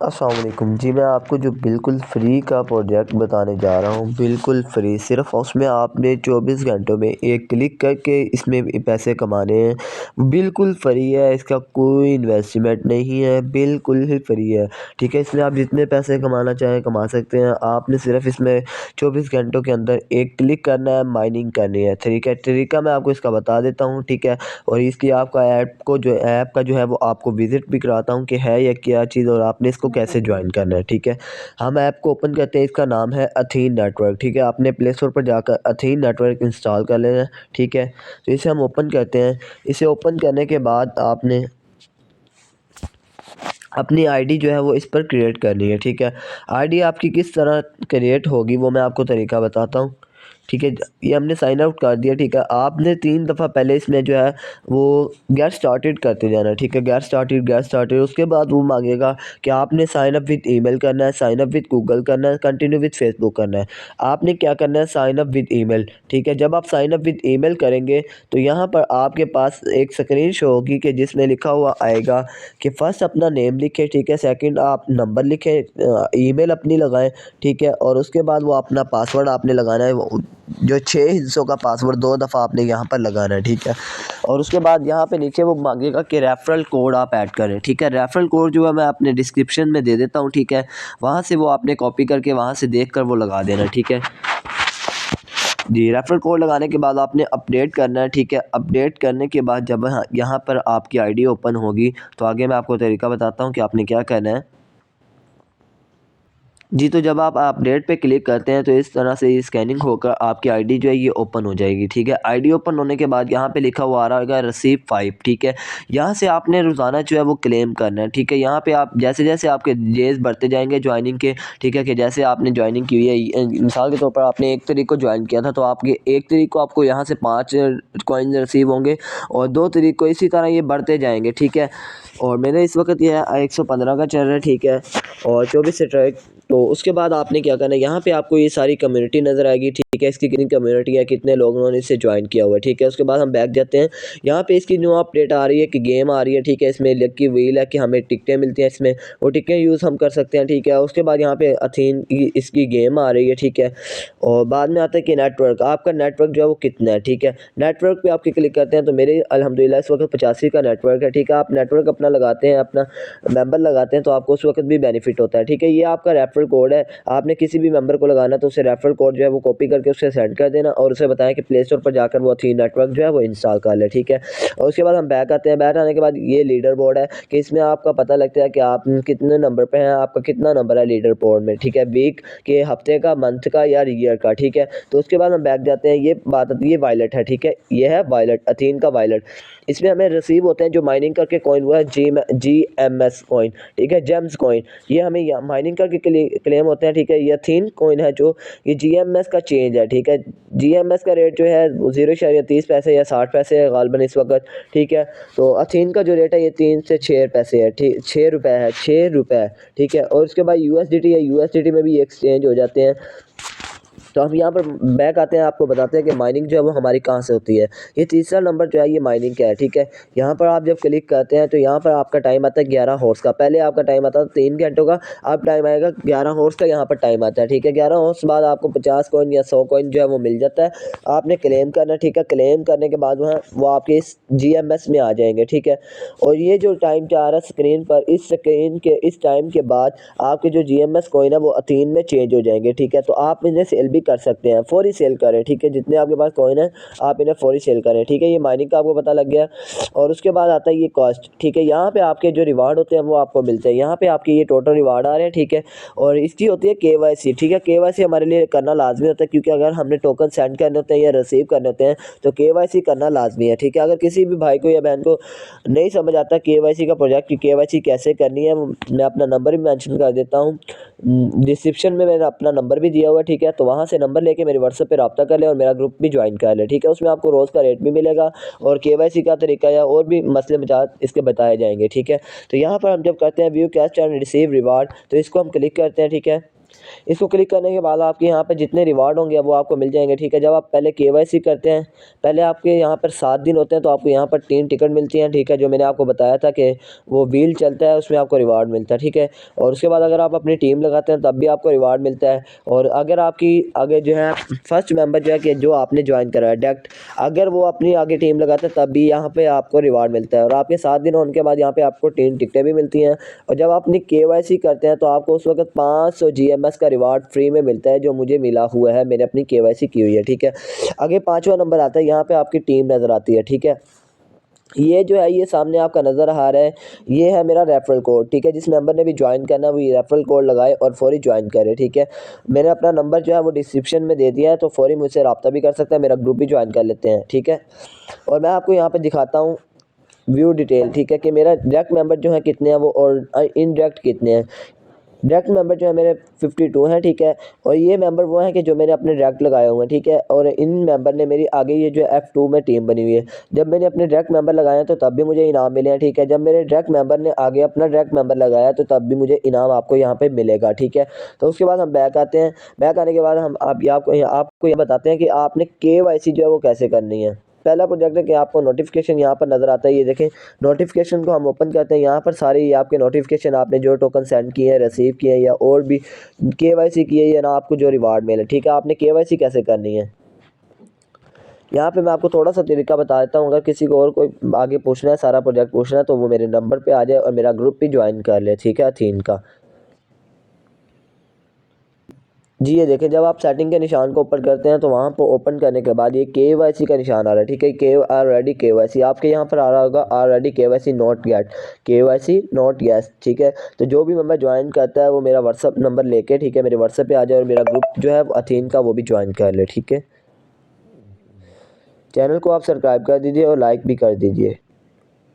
अस्सलाम वालेकुम जी। मैं आपको जो बिल्कुल फ्री का प्रोजेक्ट बताने जा रहा हूँ, बिल्कुल फ्री। सिर्फ उसमें आपने 24 घंटों में एक क्लिक करके इसमें पैसे कमाने हैं। बिल्कुल फ्री है, इसका कोई इन्वेस्टमेंट नहीं है, बिल्कुल ही फ्री है। ठीक है, इसमें आप जितने पैसे कमाना चाहें कमा सकते हैं। आपने सिर्फ इसमें 24 घंटों के अंदर एक क्लिक करना है, माइनिंग करनी है। ठीक है, तरीका मैं आपको इसका बता देता हूँ। ठीक है, और इसकी आपका ऐप का जो है वो आपको विज़िट भी कराता हूँ कि है या क्या चीज़ और आपने इसको कैसे ज्वाइन करना है। ठीक है, हम ऐप को ओपन करते हैं। इसका नाम है अथीन नेटवर्क। ठीक है, आपने प्ले स्टोर पर जाकर अथीन नेटवर्क इंस्टॉल कर लेना है। ठीक है, तो इसे हम ओपन करते हैं। इसे ओपन करने के बाद आपने अपनी आईडी जो है वो इस पर क्रिएट करनी है। ठीक है, आईडी आपकी किस तरह क्रिएट होगी वो मैं आपको तरीका बताता हूँ। ठीक है, ये हमने साइन आउट कर दिया। ठीक है, आपने 3 दफ़ा पहले इसमें जो है वो गेट स्टार्टेड करते जाना है। ठीक है, गेट स्टार्टेड उसके बाद वो मांगेगा कि आपने साइन अप विद ईमेल करना है, साइन अप विद गूगल करना है, कंटिन्यू विद फेसबुक करना है। आपने क्या करना है, साइन अप विद ईमेल। ठीक है, जब आप साइन अप विद ईमेल करेंगे तो यहाँ पर आपके पास एक स्क्रीन शो होगी कि जिसमें लिखा हुआ आएगा कि फ़र्स्ट अपना नेम लिखें। ठीक है, सेकंड आप नंबर लिखें, ईमेल अपनी लगाएं। ठीक है, और उसके बाद वो अपना पासवर्ड आपने लगाना है, जो 6 हिस्सों का पासवर्ड 2 दफ़ा आपने यहाँ पर लगाना है। ठीक है, और उसके बाद यहाँ पे नीचे वो मांगेगा कि रेफरल कोड आप ऐड करें। ठीक है, रेफरल कोड जो है मैं अपने डिस्क्रिप्शन में दे देता हूँ। ठीक है, वहाँ से वो आपने कॉपी करके वहाँ से देख कर वो लगा देना। ठीक है जी, रेफरल कोड लगाने के बाद आपने अपडेट करना है। ठीक है, अपडेट करने के बाद जब यहाँ पर आपकी आईडी ओपन होगी तो आगे मैं आपको तरीका बताता हूँ कि आपने क्या करना है। जी, तो जब आप अपडेट पे क्लिक करते हैं तो इस तरह से ये स्कैनिंग होकर आपकी आईडी जो है ये ओपन हो जाएगी। ठीक है, आईडी ओपन होने के बाद यहाँ पे लिखा हुआ आ रहा होगा रिसीव 5। ठीक है, यहाँ से आपने रोज़ाना जो है वो क्लेम करना है। ठीक है, यहाँ पे आप जैसे-जैसे आपके डेज़ बढ़ते जाएंगे ज्वाइनिंग के। ठीक है, कि जैसे आपने ज्वाइनिंग की हुई है, मिसाल के तौर पर आपने 1 तारीख को ज्वाइन किया था तो आपके 1 तारीख को आपको यहाँ से 5 कॉइन रिसीव होंगे और 2 तारीख को इसी तरह ये बढ़ते जाएंगे। ठीक है, और मेरे इस वक्त ये 115 का चल रहा है। ठीक है, और 24 से ट्रैक। तो उसके बाद आपने क्या करना है, यहाँ पे आपको ये सारी कम्युनिटी नज़र आएगी। ठीक है, इसकी कितनी कम्युनिटी है, कितने लोगों ने इसे ज्वाइन किया हुआ है। ठीक है, उसके बाद हम बैक जाते हैं। यहाँ पे इसकी न्यू अपडेट आ रही है कि गेम आ रही है। ठीक है, इसमें लकी व्हील है कि हमें टिकटें मिलती हैं इसमें, वो टिकटें यूज़ हम कर सकते हैं। ठीक है, उसके बाद यहाँ पे अथीन की इसकी गेम आ रही है। ठीक है, और बाद में आता है कि नेटवर्क, आपका नेटवर्क जो है वो कितना है। ठीक है, नेटवर्क पे आपके क्लिक करते हैं तो मेरे अल्हम्दुलिल्लाह इस वक्त 85 का नेटवर्क है। ठीक है, आप नेटवर्क अपना लगाते हैं, अपना मेंबर लगाते हैं तो आपको उस वक्त भी बेनिफिट होता है। ठीक है, ये आपका रेफरल कोड है। आपने किसी भी मेंबर को लगाना तो उसे रेफरल कोड जो है वो कॉपी करके उसे सेंड कर देना और उसे बताएं कि प्ले स्टोर पर जाकर वो अथीन नेटवर्क जो है वो इंस्टॉल कर ले। ठीक है, और उसके बाद हम बैक आते हैं। बैक आने के बाद ये लीडर बोर्ड है कि इसमें आपका पता लगता है कि आप कितने नंबर पे हैं, आपका कितना नंबर है लीडर बोर्ड में। ठीक है, वीक के, हफ्ते का, मंथ का या ईयर का। ठीक है, तो उसके बाद हम बैक जाते हैं। ये बात आती है वायलेट है। ठीक है, ये है वायलेट, अथीन का वायलेट। इसमें हमें रिसीव होते हैं जो माइनिंग करके कॉइन हुआ है GMS कॉइन। ठीक है, जेम्स कॉइन, ये हमें माइनिंग करके क्लेम होते हैं। ठीक है, ये थीन कॉइन है जो ये GMS का चेंज है। ठीक है, GMS का रेट जो है वो 0.30 पैसे या 60 पैसे है गालबन इस वक्त। ठीक है, तो अथीन का जो रेट है ये 3 से 6 पैसे है। ठीक, 6 रुपये है, 6 रुपये। ठीक है, और उसके बाद USDT है, USDT में भी एक्सचेंज हो जाते हैं। तो हम यहाँ पर बैक आते हैं, आपको बताते हैं कि माइनिंग जो है वो हमारी कहाँ से होती है। ये तीसरा नंबर जो है ये माइनिंग का है। ठीक है, यहाँ पर आप जब क्लिक करते हैं तो यहाँ पर आपका टाइम आता है 11 हॉर्स का। पहले आपका टाइम आता था 3 घंटों का, अब टाइम आएगा 11 हॉर्स का। यहाँ पर टाइम आता है। ठीक है, 11 हॉर्स बाद आपको 50 कॉइन या 100 कॉइन जो है वो मिल जाता है। आपने क्लेम करना। ठीक है, क्लेम करने के बाद वहाँ वो आपके इस GMS में आ जाएंगे। ठीक है, और ये जो टाइम जा रहा है स्क्रीन पर, इस स्क्रीन के इस टाइम के बाद आपके जो GMS कॉइन है वो अथीन में चेंज हो जाएंगे। ठीक है, तो आप इन्हें सेल भी कर सकते हैं, फौरी सेल करें। ठीक है, जितने आपके पास कॉइन है आप इन्हें फौरी सेल करें। ठीक है, ये माइनिंग का आपको पता लग गया। और उसके बाद आता है ये कॉस्ट। ठीक है, यहाँ पे आपके जो रिवार्ड होते हैं वो आपको मिलते हैं। यहाँ पे आपके ये टोटल रिवार्ड आ रहे हैं। ठीक है, और इसकी होती है KYC। ठीक है, KYC हमारे लिए करना लाजमी होता है क्योंकि अगर हमने टोकन सेंड करने होते हैं या रिसीव करने होते हैं तो KYC करना लाजमी है। ठीक है, अगर किसी भी भाई को या बहन को नहीं समझ आता KYC का प्रोजेक्ट कि KYC कैसे करनी है, मैं अपना नंबर भी मेंशन कर देता हूँ। डिस्क्रिप्शन में मैंने अपना नंबर भी दिया हुआ है। ठीक है, तो वहाँ से नंबर लेके मेरे व्हाट्सएप पे रब्ता कर ले और मेरा ग्रुप भी ज्वाइन कर ले। ठीक है, उसमें आपको रोज़ का रेट भी मिलेगा और KYC का तरीका या और भी मसले मजात इसके बताए जाएंगे। ठीक है, तो यहाँ पर हम जब करते हैं view cash and receive reward तो इसको हम क्लिक करते हैं। ठीक है, इसको क्लिक करने के बाद आपके यहाँ पे जितने रिवार्ड होंगे वो आपको मिल जाएंगे, ठीक है। जब आप पहले केवाईसी करते हैं, पहले आपके यहाँ पर 7 दिन होते हैं तो आपको यहाँ पर 3 टिकट मिलती हैं, ठीक है। जो मैंने आपको बताया था कि वो व्हील चलता है, उसमें आपको रिवार्ड मिलता है, ठीक है। और उसके बाद अगर आप अपनी टीम लगाते हैं तब भी आपको रिवार्ड मिलता है। और अगर आपकी आगे जो है फर्स्ट मेंबर जो है कि जो आपने ज्वाइन करा है डायरेक्ट, अगर वो अपनी आगे टीम लगाता है तब भी यहाँ पे आपको रिवार्ड मिलता है। और आपके 7 दिन होने के बाद यहाँ पे आपको 3 टिकटें भी मिलती हैं। और जब आप अपनी केवाईसी करते हैं तो आपको उस वक्त 500 जीएमएस का रिवार्ड फ्री में मिलता है, जो मुझे मिला हुआ है, मैंने अपनी केवाईसी की हुई है, ठीक है। आगे 5वां नंबर आता है, यहाँ पे आपकी टीम नज़र आती है, ठीक है। ये जो है ये सामने आपका नज़र आ रहा है, ये है मेरा रेफरल कोड, ठीक है। जिस मेंबर ने भी ज्वाइन करना है वो ये रेफरल कोड लगाए और फौरी ज्वाइन करे, ठीक है। मैंने अपना नंबर जो है वो डिस्क्रिप्शन में दे दिया है, तो फौरी मुझसे रब्ता भी कर सकते हैं, मेरा ग्रुप भी ज्वाइन कर लेते हैं, ठीक है। और मैं आपको यहाँ पर दिखाता हूँ व्यू डिटेल, ठीक है, कि मेरा डायरेक्ट मेंबर जो है कितने हैं वो, और इनडायरेक्ट कितने हैं। डायरेक्ट मेंबर जो है मेरे 52 हैं, ठीक है। और ये मेंबर वो हैं कि जो मैंने अपने डायरेक्ट लगाए हुए हैं, ठीक है। और इन मेंबर ने मेरी आगे ये जो F2 में टीम बनी हुई है, जब मैंने अपने डायरेक्ट मेंबर लगाए हैं तो तब भी मुझे इनाम मिले हैं, ठीक है। जब मेरे डायरेक्ट मेंबर ने आगे अपना डायरेक्ट मेंबर लगाया तो तब भी मुझे इनाम आपको यहाँ पे मिलेगा, ठीक है। तो उसके बाद हम बैक आते हैं। बैक आने के बाद हम आपको ये बताते हैं कि आपने केवाईसी जो है वो कैसे करनी है। पहला प्रोजेक्ट है कि आपको नोटिफिकेशन यहाँ पर नज़र आता है, ये देखें। नोटिफिकेशन को हम ओपन करते हैं, यहाँ पर सारे ये आपके नोटिफिकेशन आपने जो टोकन सेंड किए हैं, रिसीव किए हैं, या और भी केवाईसी किए है, या ना आपको जो रिवार्ड मिले, ठीक है। आपने केवाईसी कैसे करनी है, यहाँ पे मैं आपको थोड़ा सा तरीका बता देता हूँ। अगर किसी को और कोई आगे पूछना है, सारा प्रोजेक्ट पूछना है, तो वो मेरे नंबर पे आ जाए और मेरा ग्रुप भी ज्वाइन कर ले, ठीक है, अथीन का। जी ये देखें, जब आप सेटिंग के निशान को ऊपर करते हैं तो वहाँ पर ओपन करने के बाद ये केवाईसी का निशान आ रहा है, ठीक है। ऑलरेडी केवाईसी आपके यहाँ पर आ रहा होगा, already KYC not gate, KYC not gate, ठीक है। तो जो भी मेंबर ज्वाइन करता है वो मेरा व्हाट्सअप नंबर लेके, ठीक है, मेरे व्हाट्सअप पे आ जाए और मेरा ग्रुप जो है अथीन का वो भी ज्वाइन कर ले, ठीक है। चैनल को आप सब्सक्राइब कर दीजिए और लाइक भी कर दीजिए।